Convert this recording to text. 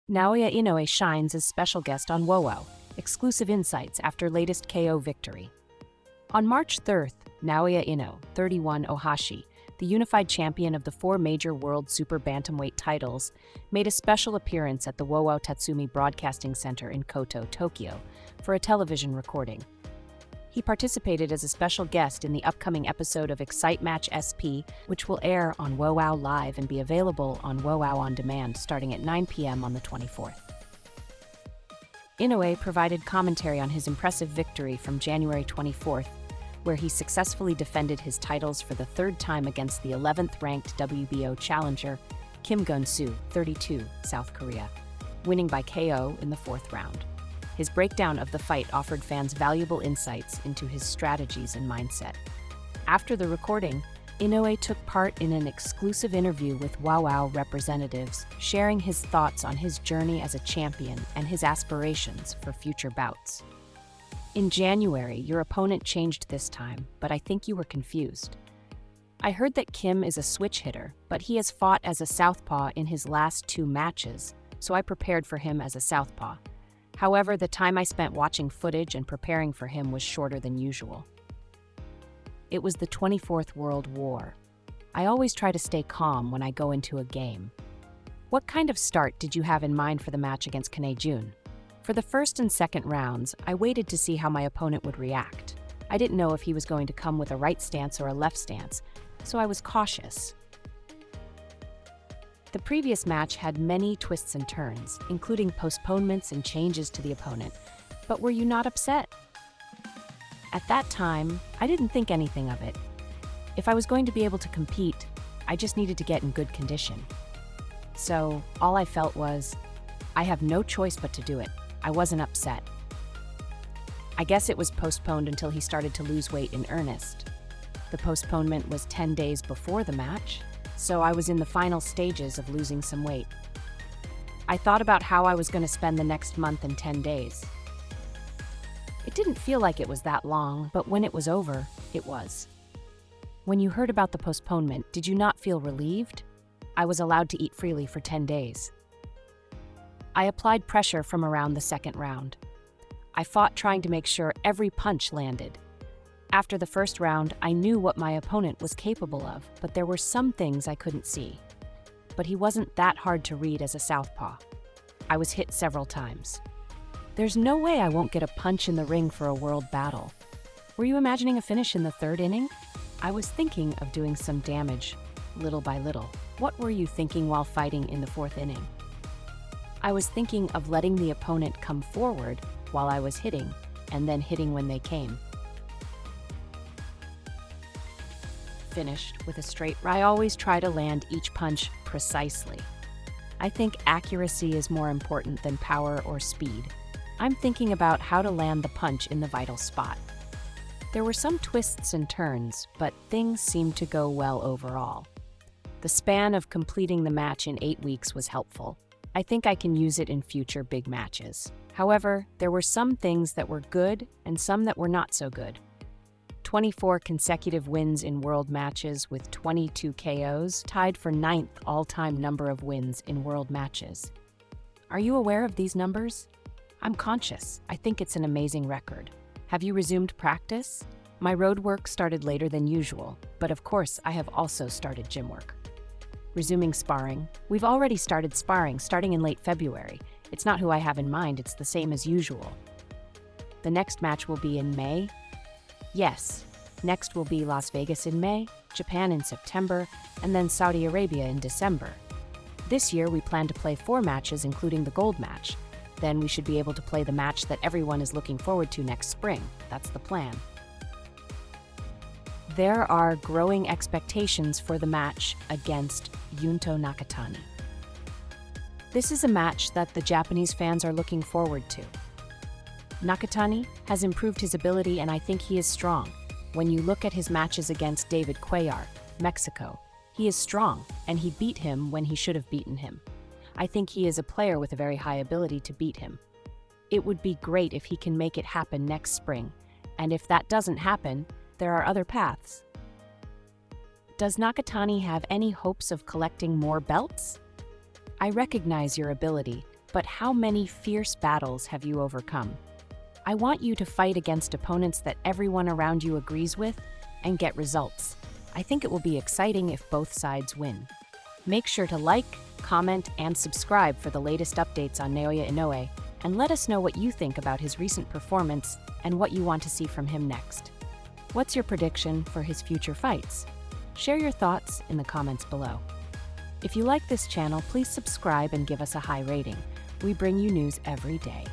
Naoya Inoue shines as special guest on WOWOW, exclusive insights after latest KO victory. On March 3rd, Naoya Inoue, 31 Ohashi, the unified champion of the four major world super bantamweight titles, made a special appearance at the WOWOW Tatsumi Broadcasting Center in Koto, Tokyo, for a television recording. He participated as a special guest in the upcoming episode of Excite Match SP, which will air on WOWOW Live and be available on WOWOW On Demand starting at 9 p.m. on the 24th. Inoue provided commentary on his impressive victory from January 24th, where he successfully defended his titles for the third time against the 11th-ranked WBO challenger, Geun-soo, 32, South Korea, winning by KO in the fourth round. His breakdown of the fight offered fans valuable insights into his strategies and mindset. After the recording, Inoue took part in an exclusive interview with WOWOW representatives, sharing his thoughts on his journey as a champion and his aspirations for future bouts. In January, your opponent changed this time, but I think you were confused. I heard that Kim is a switch hitter, but he has fought as a southpaw in his last two matches, so I prepared for him as a southpaw. However, the time I spent watching footage and preparing for him was shorter than usual. It was the 24th World War. I always try to stay calm when I go into a game. What kind of start did you have in mind for the match against Koto? For the first and second rounds, I waited to see how my opponent would react. I didn't know if he was going to come with a right stance or a left stance, so I was cautious. The previous match had many twists and turns, including postponements and changes to the opponent. But were you not upset? At that time, I didn't think anything of it. If I was going to be able to compete, I just needed to get in good condition. So, all I felt was, I have no choice but to do it. I wasn't upset. I guess it was postponed until he started to lose weight in earnest. The postponement was 10 days before the match, so I was in the final stages of losing some weight. I thought about how I was going to spend the next month and 10 days. It didn't feel like it was that long, but when it was over, it was. When you heard about the postponement, did you not feel relieved? I was allowed to eat freely for 10 days. I applied pressure from around the second round. I fought trying to make sure every punch landed. After the first round, I knew what my opponent was capable of, but there were some things I couldn't see. But he wasn't that hard to read as a southpaw. I was hit several times. There's no way I won't get a punch in the ring for a world battle. Were you imagining a finish in the third inning? I was thinking of doing some damage, little by little. What were you thinking while fighting in the fourth inning? I was thinking of letting the opponent come forward while I was hitting, and then hitting when they came. Finished with a straight. I always try to land each punch precisely. I think accuracy is more important than power or speed. I'm thinking about how to land the punch in the vital spot. There were some twists and turns, but things seemed to go well overall. The span of completing the match in 8 weeks was helpful. I think I can use it in future big matches. However, there were some things that were good and some that were not so good. 24 consecutive wins in world matches with 22 KOs, tied for 9th all-time number of wins in world matches. Are you aware of these numbers? I'm conscious. I think it's an amazing record. Have you resumed practice? My road work started later than usual, but of course I have also started gym work. Resuming sparring. We've already started sparring starting in late February. It's not who I have in mind, it's the same as usual. The next match will be in May. Yes, next will be Las Vegas in May, Japan in September, and then Saudi Arabia in December. This year we plan to play 4 matches including the gold match. Then we should be able to play the match that everyone is looking forward to next spring. That's the plan. There are growing expectations for the match against Junto Nakatani. This is a match that the Japanese fans are looking forward to. Nakatani has improved his ability and I think he is strong. When you look at his matches against David Cuellar, Mexico, he is strong and he beat him when he should have beaten him. I think he is a player with a very high ability to beat him. It would be great if he can make it happen next spring, and if that doesn't happen, there are other paths. Does Nakatani have any hopes of collecting more belts? I recognize your ability, but how many fierce battles have you overcome? I want you to fight against opponents that everyone around you agrees with and get results. I think it will be exciting if both sides win. Make sure to like, comment, and subscribe for the latest updates on Naoya Inoue, and let us know what you think about his recent performance and what you want to see from him next. What's your prediction for his future fights? Share your thoughts in the comments below. If you like this channel, please subscribe and give us a high rating. We bring you news every day.